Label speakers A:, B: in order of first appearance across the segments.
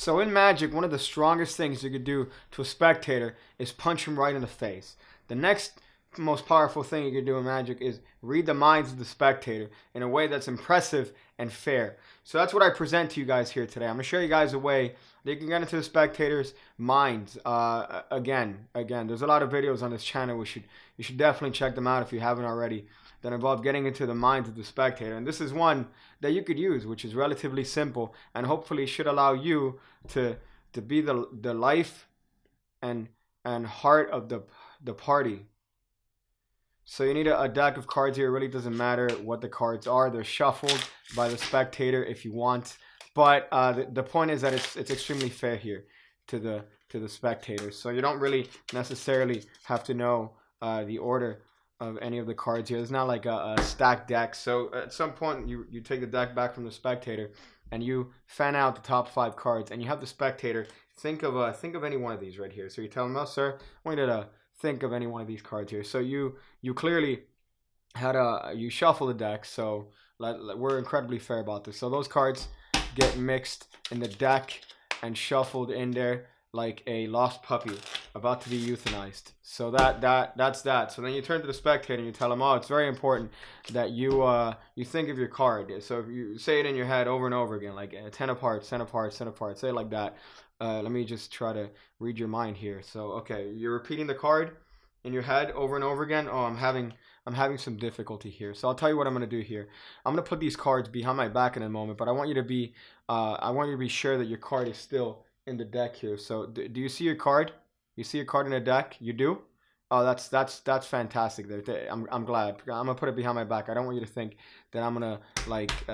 A: So in Magic, one of the strongest things you could do to a spectator is punch him right in the face. The next most powerful thing you can do in Magic is read the minds of the spectator in a way that's impressive and fair. So that's what I present to you guys here today. I'm going to show you guys a way that you can get into the spectator's minds. Again, there's a lot of videos on this channel. You should definitely check them out if you haven't already, that involve getting into the minds of the spectator. And this is one that you could use, which is relatively simple and hopefully should allow you to be the life and heart of the party. So you need a deck of cards here. It really doesn't matter what the cards are. They're shuffled by the spectator if you want. But the point is that it's extremely fair here to the spectators. So you don't really necessarily have to know the order of any of the cards here. It's not like a stacked deck. So at some point you take the deck back from the spectator and you fan out the top 5 cards, and you have the spectator think of any one of these right here. So you tell them, "Oh, sir, I want you to think of any one of these cards here." So you clearly had you shuffle the deck. So we're incredibly fair about this. So those cards get mixed in the deck and shuffled in there like a lost puppy about to be euthanized. So that's that. So then you turn to the spectator and you tell them, "Oh, it's very important that you think of your card." So if you say it in your head over and over again, like 10 of hearts, 10 of hearts, 10 of hearts, say it like that. Let me just try to read your mind here. So okay, you're repeating the card in your head over and over again. Oh, I'm having some difficulty here. So I'll tell you what I'm going to do here. I'm going to put these cards behind my back in a moment, but I want you to be sure that your card is still in the deck here. So do you see your card? You see your card in the deck? You do? Oh, that's fantastic. I'm glad. I'm gonna put it behind my back. I don't want you to think that I'm gonna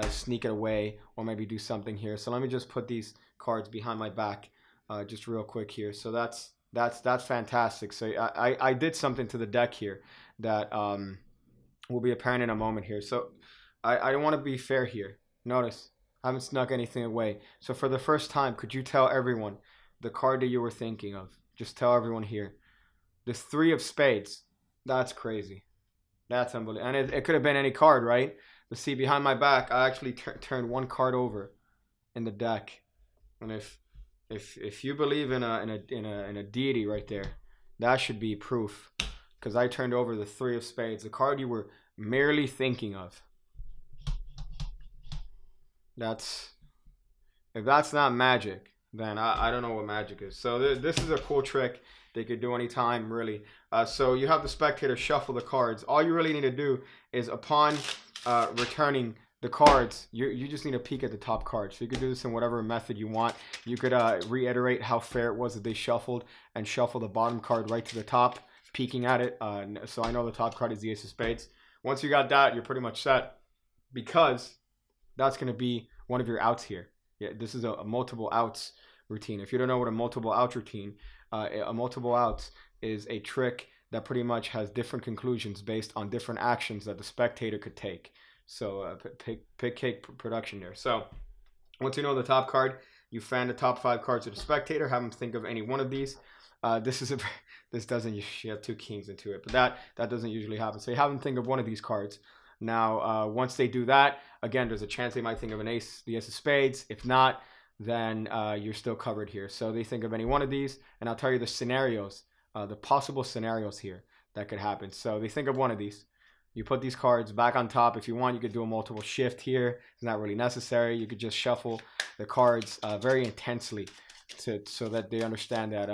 A: sneak it away or maybe do something here. So let me just put these cards behind my back, just real quick here. So that's fantastic. So I did something to the deck here that will be apparent in a moment here. So I don't want to be fair here. Notice I haven't snuck anything away. So for the first time, could you tell everyone the card that you were thinking of? Just tell everyone here. This 3 of spades. That's crazy. That's unbelievable. And it could have been any card, right? But see, behind my back, I actually turned one card over in the deck. And if you believe in a deity right there, that should be proof. Because I turned over the 3 of spades, the card you were merely thinking of. If that's not magic, then I don't know what magic is. So this is a cool trick they could do anytime, really. So you have the spectator shuffle the cards. All you really need to do is upon returning the cards, you just need to peek at the top card. So you could do this in whatever method you want. You could reiterate how fair it was that they shuffled and shuffle the bottom card right to the top, peeking at it. So I know the top card is the Ace of Spades. Once you got that, you're pretty much set, because that's going to be one of your outs here. Yeah, this is a multiple outs routine. If you don't know what a multiple outs routine, a multiple outs is a trick that pretty much has different conclusions based on different actions that the spectator could take. So PigCake production there. So once you know the top card, you fan the top 5 cards to the spectator. Have them think of any one of these. This doesn't usually have 2 kings into it, but that doesn't usually happen. So you have them think of one of these cards. Now, once they do that, again, there's a chance they might think of an ace, the Ace of Spades. If not, then you're still covered here. So they think of any one of these, and I'll tell you the scenarios, the possible scenarios here that could happen. So they think of one of these. You put these cards back on top. If you want, you could do a multiple shift here. It's not really necessary. You could just shuffle the cards very intensely so that they understand that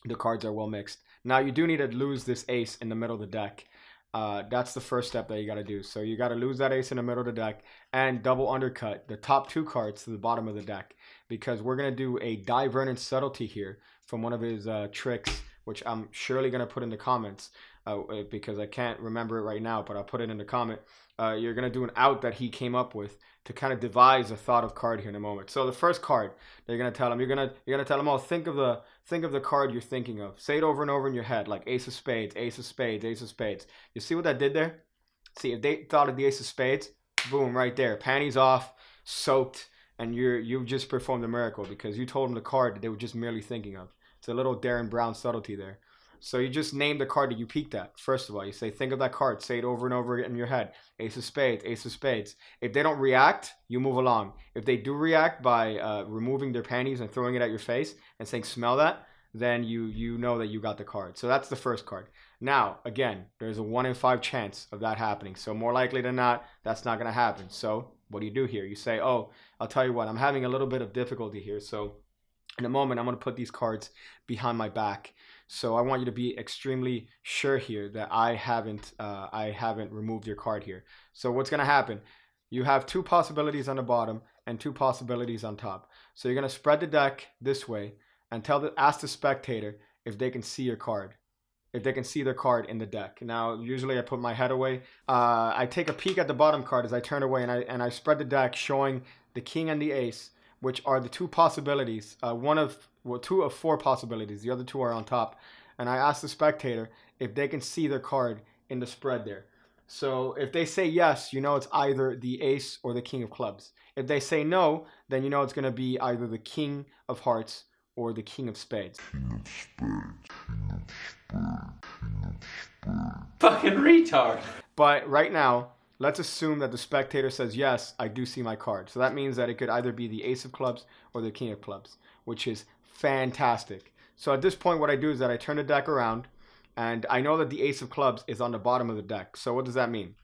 A: the cards are well mixed. Now, you do need to lose this ace in the middle of the deck. That's the first step that you got to do. So you got to lose that ace in the middle of the deck and double undercut the top 2 cards to the bottom of the deck, because we're going to do a divergent subtlety here from one of his tricks, which I'm surely going to put in the comments because I can't remember it right now, but I'll put it in the comment. You're going to do an out that he came up with to kind of devise a thought of card here in a moment. So the first card that you're going to tell him, you're going to tell him, "Oh, think of the card you're thinking of." Say it over and over in your head, like Ace of Spades, Ace of Spades, Ace of Spades. You see what that did there? See, if they thought of the Ace of Spades, boom, right there, panties off, soaked, and you just performed a miracle because you told them the card that they were just merely thinking of. It's a little Darren Brown subtlety there. So you just name the card that you peeked at. First of all, you say, think of that card. Say it over and over in your head. Ace of spades, ace of spades. If they don't react, you move along. If they do react by removing their panties and throwing it at your face and saying, smell that, then you know that you got the card. So that's the first card. Now, again, there's a 1 in 5 chance of that happening. So more likely than not, that's not going to happen. So what do you do here? You say, oh, I'll tell you what, I'm having a little bit of difficulty here. So in a moment, I'm going to put these cards behind my back. So I want you to be extremely sure here that I haven't removed your card here. So what's going to happen? You have 2 possibilities on the bottom and 2 possibilities on top. So you're going to spread the deck this way and ask the spectator if they can see your card. If they can see their card in the deck. Now, usually I put my head away. I take a peek at the bottom card as I turn away, and I spread the deck showing the king and the ace, which are the 2 possibilities. 2 of 4 possibilities. The other 2 are on top. And I ask the spectator if they can see their card in the spread there. So if they say yes, you know it's either the ace or the king of clubs. If they say no, then you know it's going to be either the king of hearts or the king of spades.
B: Fucking retard.
A: But right now, let's assume that the spectator says, yes, I do see my card. So that means that it could either be the ace of clubs or the king of clubs, which is fantastic. So at this point, what I do is that I turn the deck around, and I know that the ace of clubs is on the bottom of the deck. So what does that mean?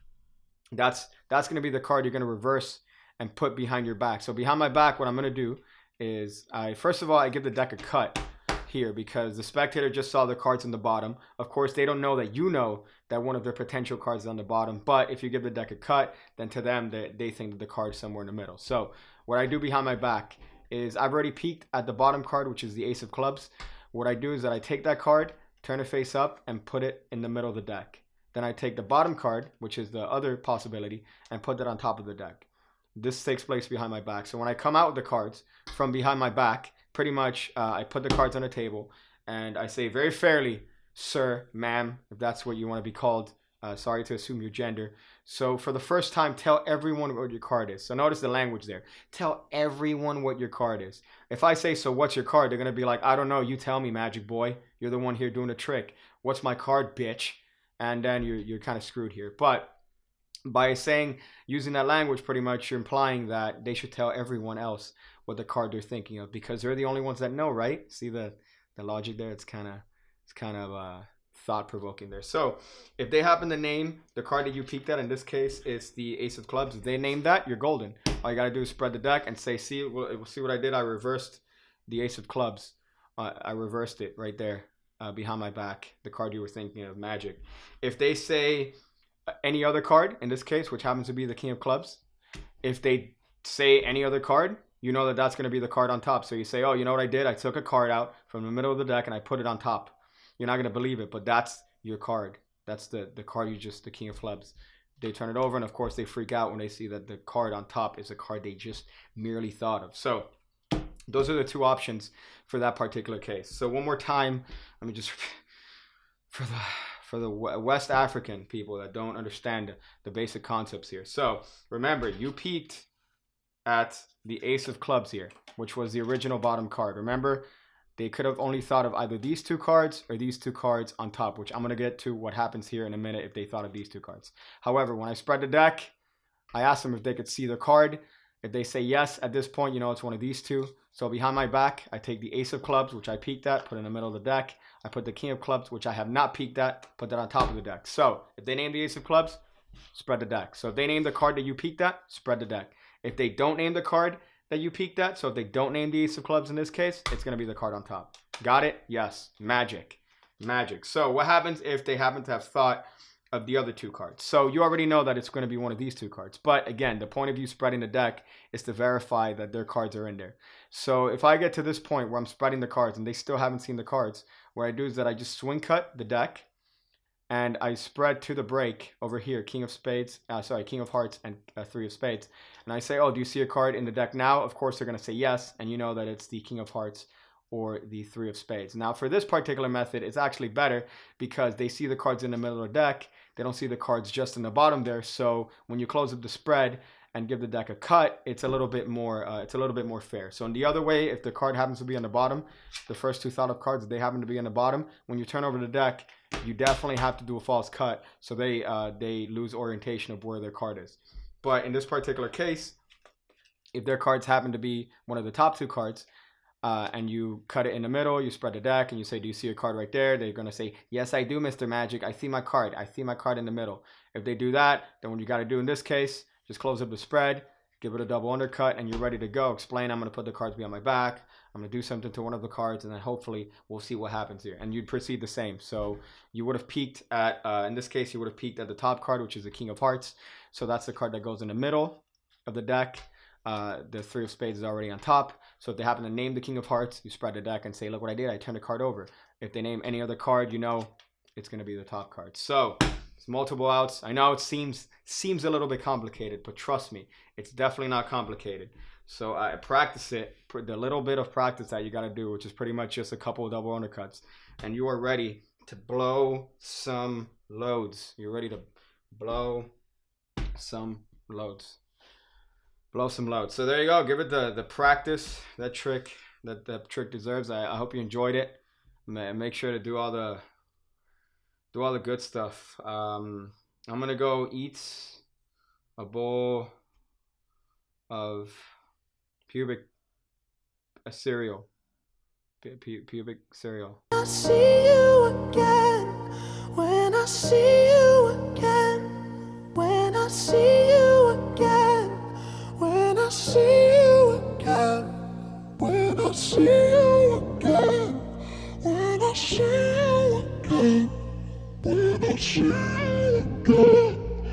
A: That's going to be the card you're going to reverse and put behind your back. So behind my back, what I'm going to do is first of all, I give the deck a cut here because the spectator just saw the cards in the bottom. Of course, they don't know that you know that one of their potential cards is on the bottom. But if you give the deck a cut, then to them, they think that the card is somewhere in the middle. So what I do behind my back is I've already peeked at the bottom card, which is the ace of clubs. What I do is that I take that card, turn it face up, and put it in the middle of the deck. Then I take the bottom card, which is the other possibility, and put that on top of the deck. This takes place behind my back. So when I come out with the cards from behind my back, pretty much I put the cards on the table and I say very fairly, sir, ma'am, if that's what you want to be called. Sorry to assume your gender. So for the first time, tell everyone what your card is. So notice the language there. Tell everyone what your card is. If I say, so what's your card? They're going to be like, I don't know. You tell me, magic boy. You're the one here doing the trick. What's my card, bitch? And then you're kind of screwed here. But by using that language, pretty much you're implying that they should tell everyone else what the card they're thinking of because they're the only ones that know, right? See the logic there? It's kind of thought-provoking there. So if they happen to name the card that you peeked at, in this case it's the ace of clubs. If they name that, you're golden. All you got to do is spread the deck and say, see what I did? I reversed the ace of clubs. I reversed it right there behind my back, the card you were thinking of, magic. If they say any other card, in this case, which happens to be the king of clubs, if they say any other card, you know that that's going to be the card on top. So you say, oh, you know what I did? I took a card out from the middle of the deck and I put it on top. You're not going to believe it, but that's your card. That's the card the king of clubs. They turn it over, and of course they freak out when they see that the card on top is a card they just merely thought of. So those are the 2 options for that particular case. So one more time, let me just for the West African people that don't understand the basic concepts here. So remember, you peeked at the ace of clubs here, which was the original bottom card. Remember, they could have only thought of either these 2 cards or these 2 cards on top, which I'm going to get to what happens here in a minute if they thought of these 2 cards. However, when I spread the deck, I asked them if they could see the card. If they say yes, at this point, you know it's one of these 2. So behind my back, I take the ace of clubs, which I peeked at, put in the middle of the deck. I put the king of clubs, which I have not peeked at, put that on top of the deck. So if they name the ace of clubs, spread the deck. So if they name the card that you peeked at, spread the deck. If they don't name the card that you peeked at, so if they don't name the ace of clubs in this case, it's going to be the card on top. Got it? Yes. Magic. So what happens if they happen to have thought of the other 2 cards? So you already know that it's going to be one of these 2 cards. But again, the point of you spreading the deck is to verify that their cards are in there. So if I get to this point where I'm spreading the cards and they still haven't seen the cards, what I do is that I just swing cut the deck and I spread to the break over here, king of hearts and 3 of spades. And I say, oh, do you see a card in the deck now? Of course, they're going to say yes. And you know that it's the king of hearts or the 3 of spades. Now, for this particular method, it's actually better because they see the cards in the middle of the deck. They don't see the cards just in the bottom there. So when you close up the spread and give the deck a cut, it's a little bit more fair. So in the other way, if the card happens to be on the bottom, the first 2 thought of cards, they happen to be on the bottom, when you turn over the deck, you definitely have to do a false cut, so they lose orientation of where their card is. But in this particular case, if their cards happen to be one of the top 2 cards, and you cut it in the middle, you spread the deck, and you say, do you see a card right there? They're going to say, yes, I do, Mr. Magic. I see my card. I see my card in the middle. If they do that, then what you got to do in this case, just close up the spread, give it a double undercut, and you're ready to go. Explain, I'm going to put the cards behind my back. I'm going to do something to one of the cards, and then hopefully we'll see what happens here. And you'd proceed the same. So you would have peaked at, in this case, you would have peaked at the top card, which is the King of Hearts. So that's the card that goes in the middle of the deck. The 3 of Spades is already on top. So if they happen to name the King of Hearts, you spread the deck and say, look what I did. I turned the card over. If they name any other card, you know it's going to be the top card. So it's multiple outs. I know it seems a little bit complicated, but trust me, it's definitely not complicated. So practice it. The little bit of practice that you got to do, which is pretty much just a couple of double undercuts, and you are ready to blow some loads. You're ready to blow some loads. Blow some loads. So there you go. Give it the practice that trick deserves. I hope you enjoyed it. Make sure to do all the good stuff. I'm gonna go eat a bowl of pubic cereal. Pubic cereal.
B: I see you again. When I see you again. When I see you again. When I see you again, when I see you again, when I see you again, when I see you again.